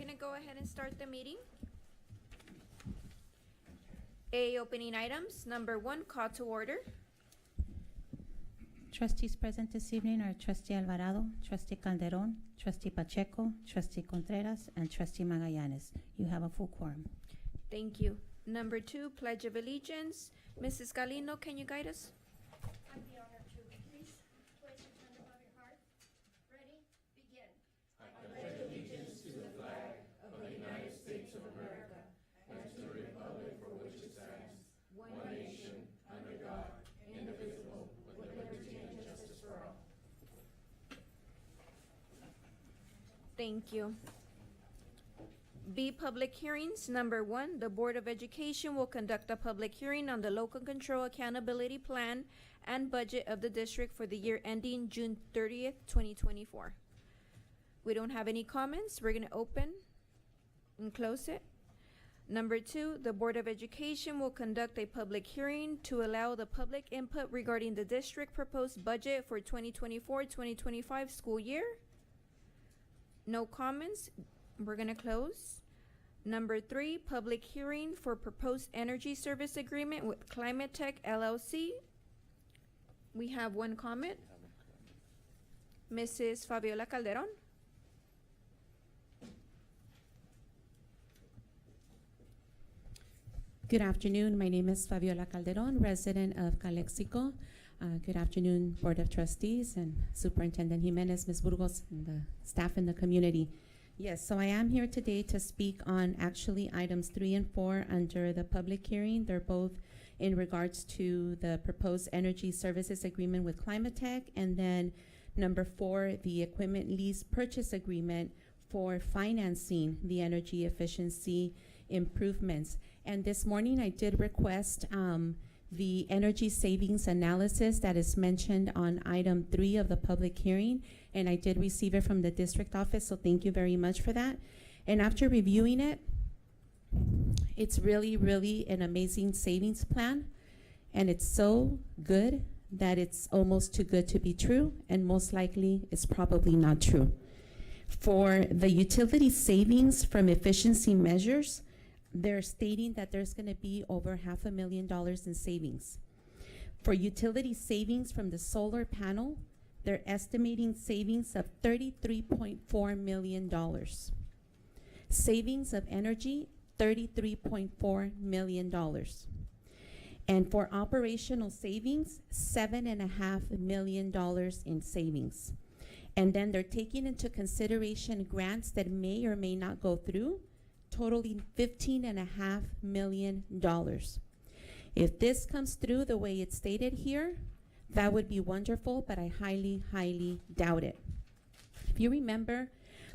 gonna go ahead and start the meeting. A, opening items. Number 1, call to order. Trustees present this evening are Trustee Alvarado, Trustee Calderon, Trustee Pacheco, Trustee Contreras, and Trustee Magallanes. You have a full quorum. Thank you. Number 2, Pledge of Allegiance. Mrs. Galino, can you guide us? I'd be honored to. Please place your hand above your heart. Ready? Begin. Thank you. B, public hearings. Number 1, the Board of Education will conduct a public hearing on the Local Control Accountability Plan and budget of the district for the year ending June 30th, 2024. We don't have any comments. We're going to open and close it. Number 2, the Board of Education will conduct a public hearing to allow the public input regarding the district proposed budget for 2024-2025 school year. No comments. We're going to close. Number 3, public hearing for proposed energy service agreement with Climate Tech LLC. We have one comment. Mrs. Fabiola Calderon. Good afternoon. My name is Fabiola Calderon, resident of Calexico. Good afternoon, Board of Trustees and Superintendent Jimenez, Ms. Burgos, and the staff in the community. Yes, so I am here today to speak on actually items 3 and 4 under the public hearing. They're both in regards to the proposed energy services agreement with Climate Tech, and then number 4, the equipment lease purchase agreement for financing the energy efficiency improvements. And this morning I did request the energy savings analysis that is mentioned on item 3 of the public hearing, and I did receive it from the district office, so thank you very much for that. And after reviewing it, it's really, really an amazing savings plan, and it's so good that it's almost too good to be true, and most likely it's probably not true. For the utility savings from efficiency measures, they're stating that there's going to be over $500,000 in savings. For utility savings from the solar panel, they're estimating savings of $33.4 million. Savings of energy, $33.4 million. And for operational savings, $7.5 million in savings. And then they're taking into consideration grants that may or may not go through, totaling $15.5 million. If this comes through the way it's stated here, that would be wonderful, but I highly, highly doubt it. If you remember,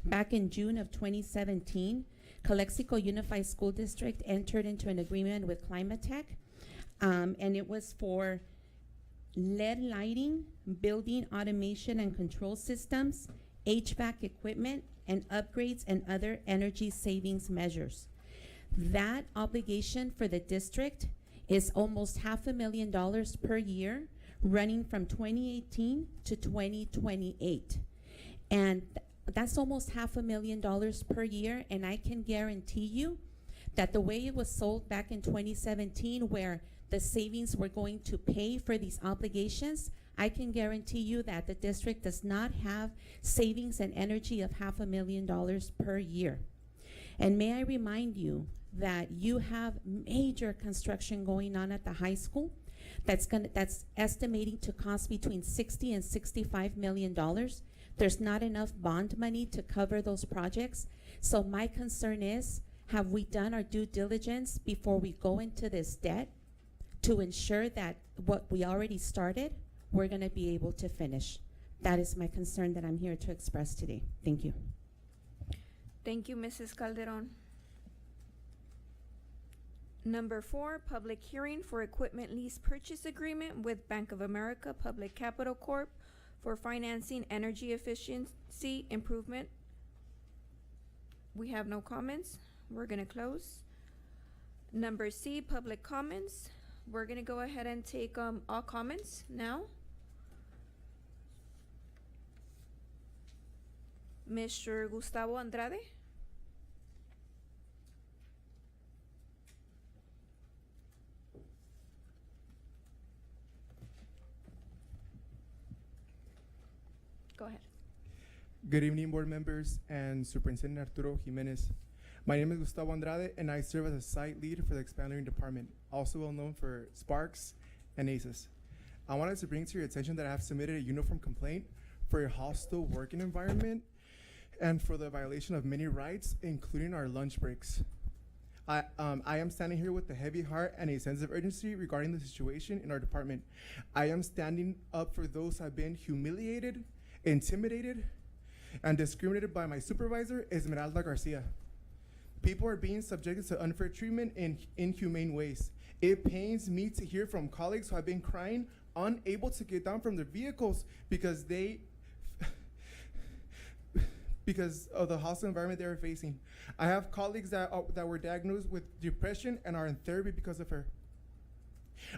back in June of 2017, Calexico Unified School District entered into an agreement with Climate Tech, and it was for LED lighting, building automation and control systems, HVAC equipment, and upgrades and other energy savings measures. That obligation for the district is almost $500,000 per year, running from 2018 to 2028. And that's almost $500,000 per year, and I can guarantee you that the way it was sold back in 2017, where the savings were going to pay for these obligations, I can guarantee you that the district does not have savings and energy of $500,000 per year. And may I remind you that you have major construction going on at the high school that's estimating to cost between $60 and $65 million. There's not enough bond money to cover those projects. So my concern is, have we done our due diligence before we go into this debt to ensure that what we already started, we're going to be able to finish? That is my concern that I'm here to express today. Thank you. Thank you, Mrs. Calderon. Number 4, public hearing for equipment lease purchase agreement with Bank of America Public Capital Corp. For financing energy efficiency improvement. We have no comments. We're going to close. Number C, public comments. We're going to go ahead and take all comments now. Mr. Gustavo Andrade. Go ahead. Good evening, board members and Superintendent Arturo Jimenez. My name is Gustavo Andrade, and I serve as a site lead for the Expand Learning Department, also well known for Sparks and ACES. I wanted to bring to your attention that I have submitted a uniform complaint for a hostile working environment and for the violation of many rights, including our lunch breaks. I am standing here with a heavy heart and a sense of urgency regarding the situation in our department. I am standing up for those who have been humiliated, intimidated, and discriminated by my supervisor, Esmeralda Garcia. People are being subjected to unfair treatment in inhumane ways. It pains me to hear from colleagues who have been crying, unable to get down from their vehicles because because of the hostile environment they are facing. I have colleagues that were diagnosed with depression and are in therapy because of her.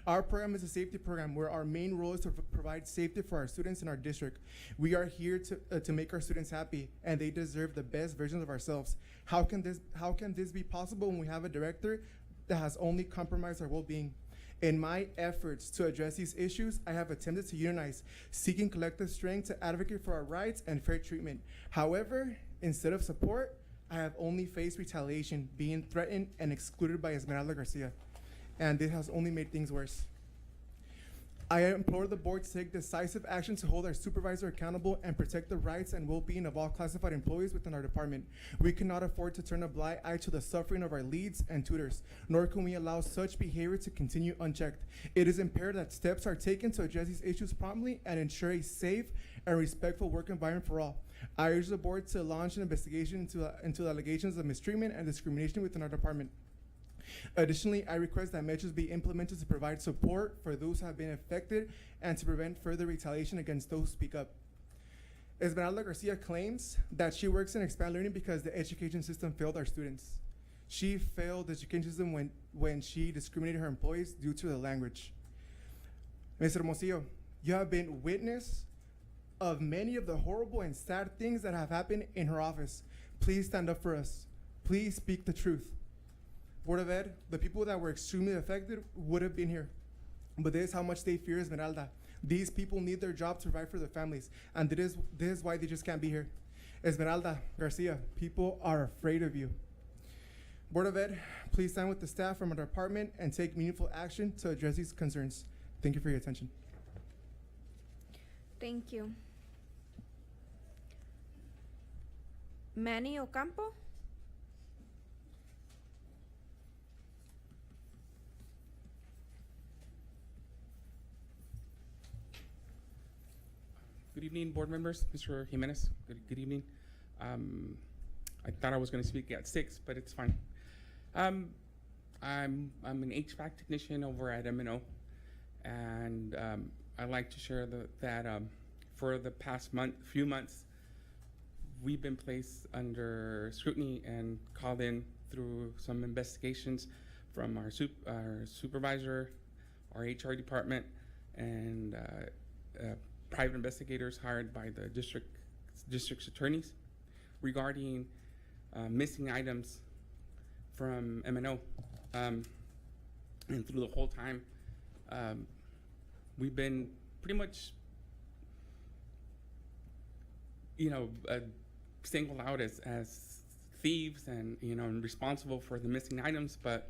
Our program is a safety program where our main role is to provide safety for our students in our district. We are here to make our students happy, and they deserve the best versions of ourselves. How can this be possible when we have a director that has only compromised our well-being? In my efforts to address these issues, I have attempted to unionize, seeking collective strength to advocate for our rights and fair treatment. However, instead of support, I have only faced retaliation, being threatened and excluded by Esmeralda Garcia. And this has only made things worse. I implore the board to take decisive action to hold our supervisor accountable and protect the rights and well-being of all classified employees within our department. We cannot afford to turn a blind eye to the suffering of our leads and tutors, nor can we allow such behavior to continue unchecked. It is imperative that steps are taken to address these issues promptly and ensure a safe and respectful work environment for all. I urge the board to launch an investigation into the allegations of mistreatment and discrimination within our department. Additionally, I request that measures be implemented to provide support for those who have been affected and to prevent further retaliation against those who speak up. Esmeralda Garcia claims that she works in Expand Learning because the education system failed our students. She failed the education system when she discriminated her employees due to the language. Ms. Hermosillo, you have been witness of many of the horrible and sad things that have happened in her office. Please stand up for us. Please speak the truth. Board of Ed, the people that were extremely affected would have been here. But this is how much they fear Esmeralda. These people need their job to provide for their families, and this is why they just can't be here. Esmeralda Garcia, people are afraid of you. Board of Ed, please stand with the staff from our department and take meaningful action to address these concerns. Thank you for your attention. Thank you. Manny Ocampo? Good evening, board members. Mr. Jimenez, good evening. I thought I was going to speak at 6, but it's fine. I'm an HVAC technician over at M&O, and I'd like to share that for the past few months, we've been placed under scrutiny and called in through some investigations from our supervisor, our HR department, and private investigators hired by the district's attorneys regarding missing items from M&O. And through the whole time, we've been pretty much, singled out as thieves and, and responsible for the missing items. But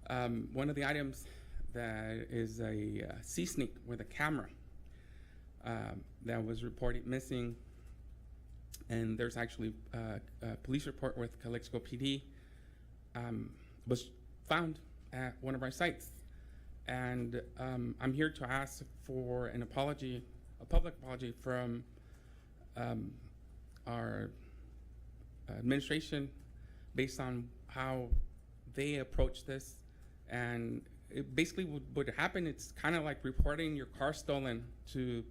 one of the items that is a C-sneak with a camera that was reported missing, and there's actually a police report with Calexico PD, was found at one of our sites. And I'm here to ask for an apology, a public apology from our administration based on how they approach this. And it basically would happen, it's kind of like reporting your car stolen to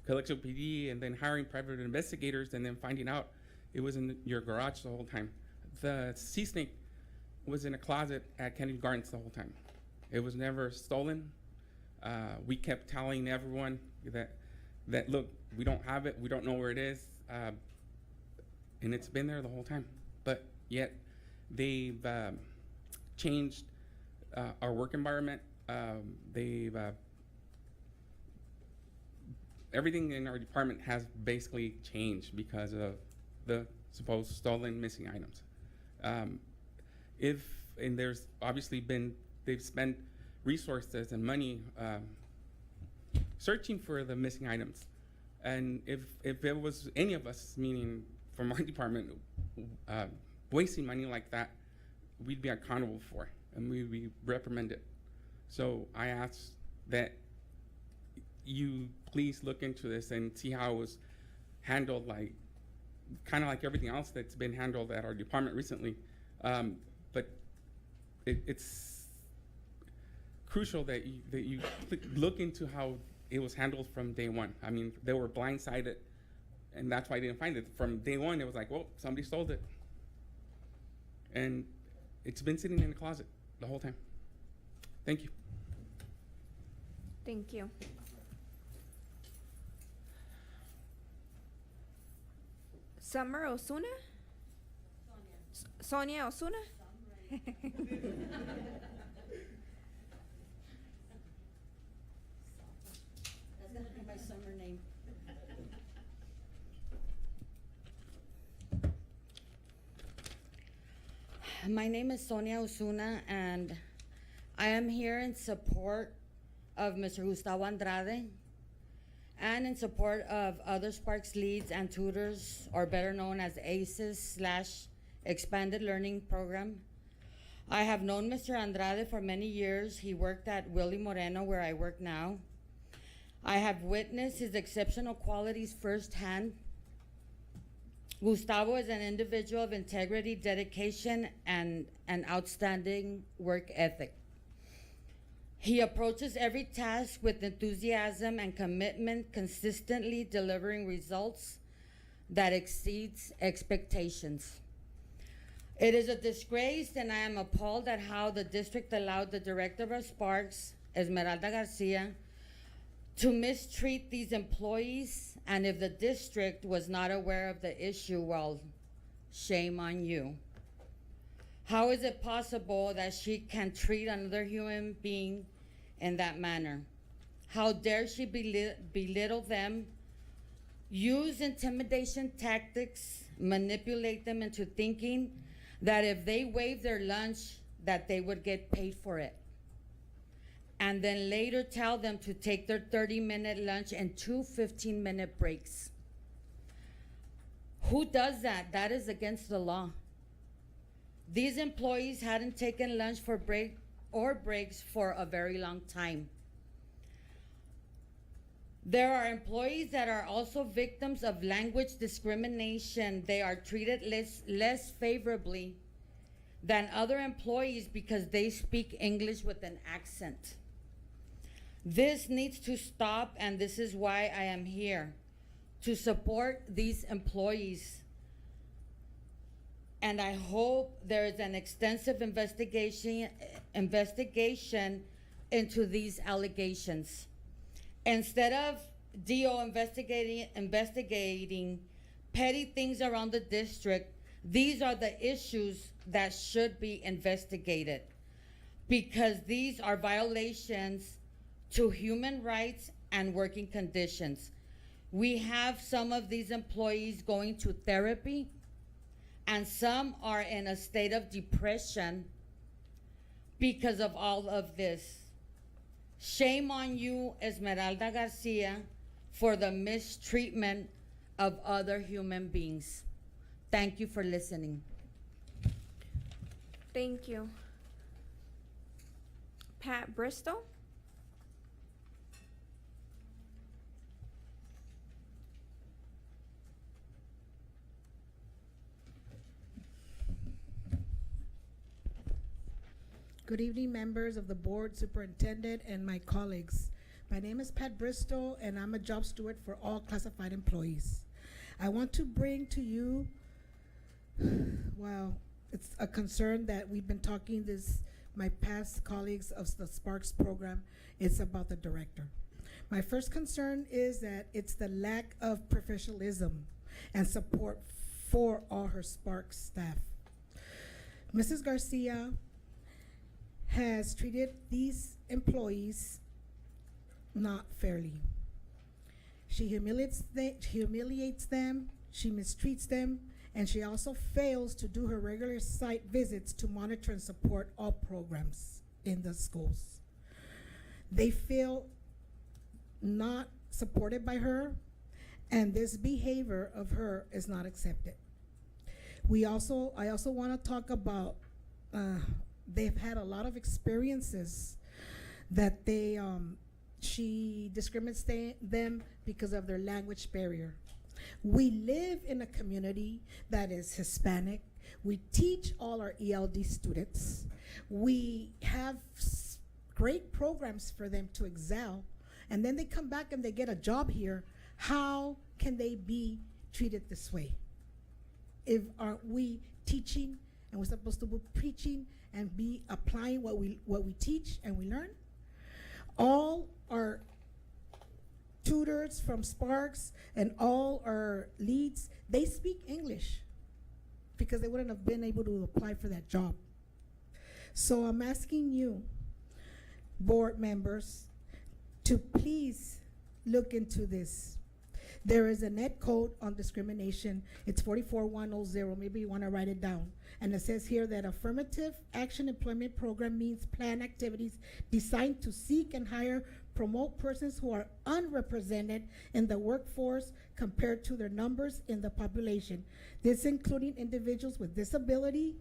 Calexico PD and then hiring private investigators and then finding out it was in your garage the whole time. The C-Snake was in a closet at Kennedy Gardens the whole time. It was never stolen. We kept telling everyone that look, we don't have it, we don't know where it is, and it's been there the whole time. But yet they've changed our work environment. They've everything in our department has basically changed because of the supposed stolen missing items. And there's obviously they've spent resources and money searching for the missing items. And if it was any of us, meaning from our department, wasting money like that, we'd be accountable for it, and we reprimand it. So I ask that you please look into this and see how it was handled, like kind of like everything else that's been handled at our department recently. But it's crucial that you look into how it was handled from day one. I mean, they were blindsided, and that's why I didn't find it. From day one, it was like, well, somebody stole it. And it's been sitting in the closet the whole time. Thank you. Thank you. Summer Osuna? Sonia Osuna? That's gonna be my summer name. My name is Sonia Osuna, and I am here in support of Mr. Gustavo Andrade and in support of other Sparks leads and tutors, or better known as ACES/Expanded Learning Program. I have known Mr. Andrade for many years. He worked at Willie Moreno, where I work now. I have witnessed his exceptional qualities firsthand. Gustavo is an individual of integrity, dedication, and an outstanding work ethic. He approaches every task with enthusiasm and commitment, consistently delivering results that exceeds expectations. It is a disgrace, and I am appalled at how the district allowed the director of Sparks, Esmeralda Garcia, to mistreat these employees. And if the district was not aware of the issue, well, shame on you. How is it possible that she can treat another human being in that manner? How dare she belittle them, use intimidation tactics, manipulate them into thinking that if they waive their lunch, that they would get paid for it, and then later tell them to take their 30-minute lunch and 2 15-minute breaks. Who does that? That is against the law. These employees hadn't taken lunch for breaks for a very long time. There are employees that are also victims of language discrimination. They are treated less favorably than other employees because they speak English with an accent. This needs to stop, and this is why I am here, to support these employees. And I hope there is an extensive investigation into these allegations. Instead of DO investigating petty things around the district, these are the issues that should be investigated, because these are violations to human rights and working conditions. We have some of these employees going to therapy, and some are in a state of depression because of all of this. Shame on you, Esmeralda Garcia, for the mistreatment of other human beings. Thank you for listening. Thank you. Pat Bristol? Good evening, members of the board, superintendent, and my colleagues. My name is Pat Bristol, and I'm a job steward for all classified employees. I want to bring to you, well, it's a concern that we've been talking my past colleagues of the Sparks program. It's about the director. My first concern is that it's the lack of professionalism and support for all her Sparks staff. Mrs. Garcia has treated these employees not fairly. She humiliates them, she mistreats them, and she also fails to do her regular site visits to monitor and support all programs in the schools. They feel not supported by her, and this behavior of her is not accepted. I also want to talk about they've had a lot of experiences that she discriminates them because of their language barrier. We live in a community that is Hispanic. We teach all our ELD students. We have great programs for them to excel, and then they come back and they get a job here. How can they be treated this way? If aren't we teaching and we're supposed to be preaching and be applying what we teach and we learn? All our tutors from Sparks and all our leads, they speak English because they wouldn't have been able to apply for that job. So I'm asking you, board members, to please look into this. There is a net code on discrimination. It's 44100. Maybe you want to write it down. And it says here that affirmative action employment program means plan activities designed to seek and hire, promote persons who are unrepresented in the workforce compared to their numbers in the population. This including individuals with disability,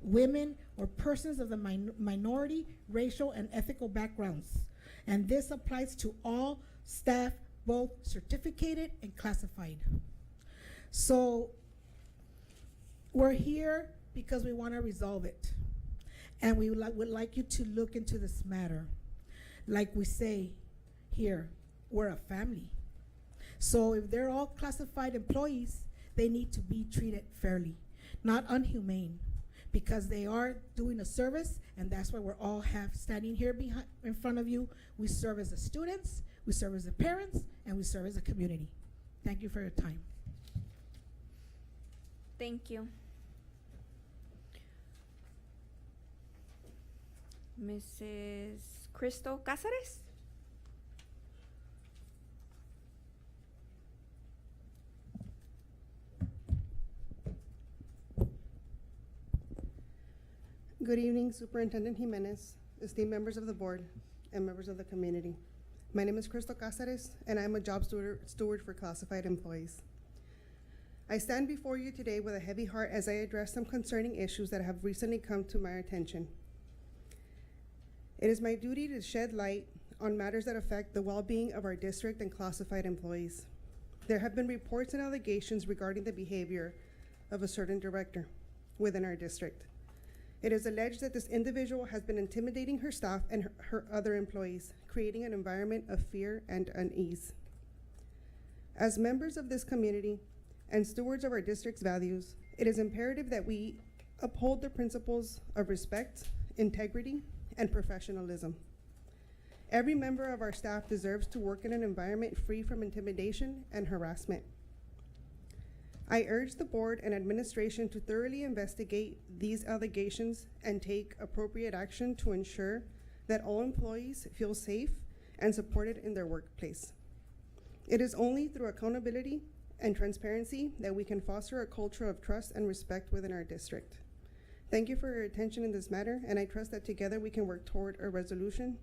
women, or persons of the minority, racial, and ethical backgrounds. And this applies to all staff, both certificated and classified. So we're here because we want to resolve it. And we would like you to look into this matter. Like we say here, we're a family. So if they're all classified employees, they need to be treated fairly, not unhumane, because they are doing a service, and that's why we're all standing here in front of you. We serve as the students, we serve as the parents, and we serve as a community. Thank you for your time. Thank you. Mrs. Crystal Cáceres? Good evening, Superintendent Jimenez, esteemed members of the board, and members of the community. My name is Crystal Cáceres, and I'm a job steward for classified employees. I stand before you today with a heavy heart as I address some concerning issues that have recently come to my attention. It is my duty to shed light on matters that affect the well-being of our district and classified employees. There have been reports and allegations regarding the behavior of a certain director within our district. It is alleged that this individual has been intimidating her staff and her other employees, creating an environment of fear and unease. As members of this community and stewards of our district's values, it is imperative that we uphold the principles of respect, integrity, and professionalism. Every member of our staff deserves to work in an environment free from intimidation and harassment. I urge the board and administration to thoroughly investigate these allegations and take appropriate action to ensure that all employees feel safe and supported in their workplace. It is only through accountability and transparency that we can foster a culture of trust and respect within our district. Thank you for your attention in this matter, and I trust that together we can work toward a resolution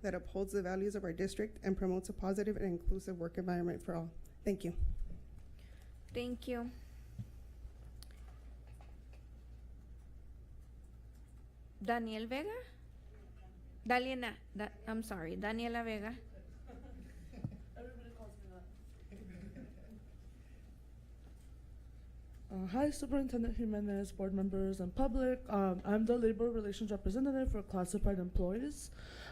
that upholds the values of our district and promotes a positive and inclusive work environment for all. Thank you. Thank you. Daniel Vega? I'm sorry, Daniela Vega. Hi, Superintendent Jimenez, board members, and public. I'm the labor relations representative for classified employees.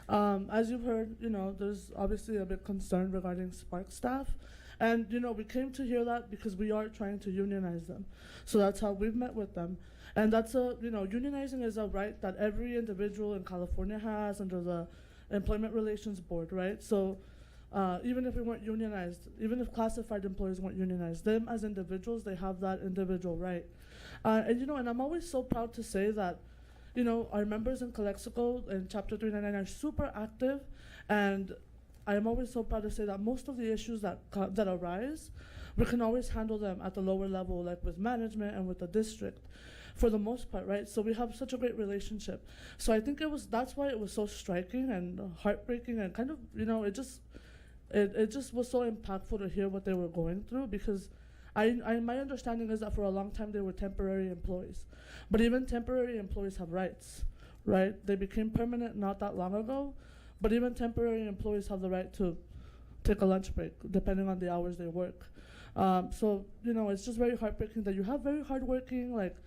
As you've heard, there's obviously a big concern regarding Spark staff. And, we came to hear that because we are trying to unionize them. So that's how we've met with them. And that's unionizing is a right that every individual in California has under the Employment Relations Board, right? So even if we weren't unionized, even if classified employees weren't unionized, them as individuals, they have that individual right. And I'm always so proud to say that, our members in Calexico in Chapter 399 are super active, and I'm always so proud to say that most of the issues that that arise, we can always handle them at the lower level, like with management and with the district, for the most part, right? So we have such a great relationship. So I think that's why it was so striking and heartbreaking and kind of, it just was so impactful to hear what they were going through, because my understanding is that for a long time they were temporary employees. But even temporary employees have rights, right? They became permanent not that long ago, but even temporary employees have the right to take a lunch break, depending on the hours they work. So, it's just very heartbreaking that you have very hardworking, like,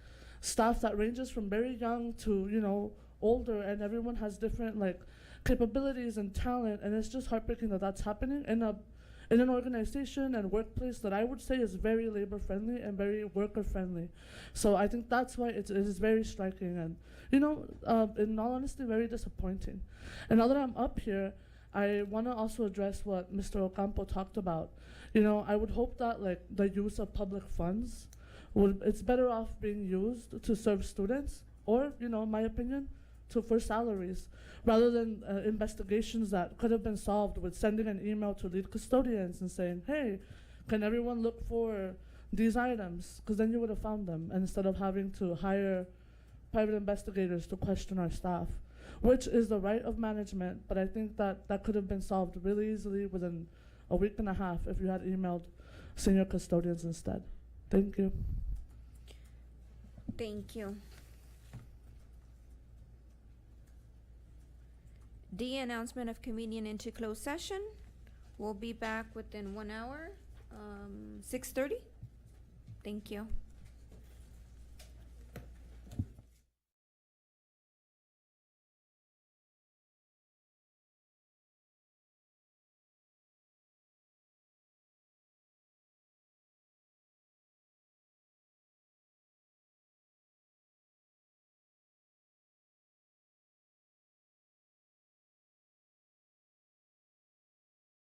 staff that ranges from very young to, older, and everyone has different, like, capabilities and talent, and it's just heartbreaking that that's happening in an organization and workplace that I would say is very labor-friendly and very worker-friendly. So I think that's why it is very striking and, in all honesty, very disappointing. And now that I'm up here, I want to also address what Mr. Ocampo talked about. I would hope that, like, the use of public funds, it's better off being used to serve students or, in my opinion, for salaries, rather than investigations that could have been solved with sending an email to lead custodians and saying, hey, can everyone look for these items? Because then you would have found them, and instead of having to hire private investigators to question our staff, which is the right of management, but I think that could have been solved really easily within a week and a half if you had emailed senior custodians instead. Thank you. Thank you. D, announcement of convening into closed session. We'll be back within 1 hour, 6:30. Thank you.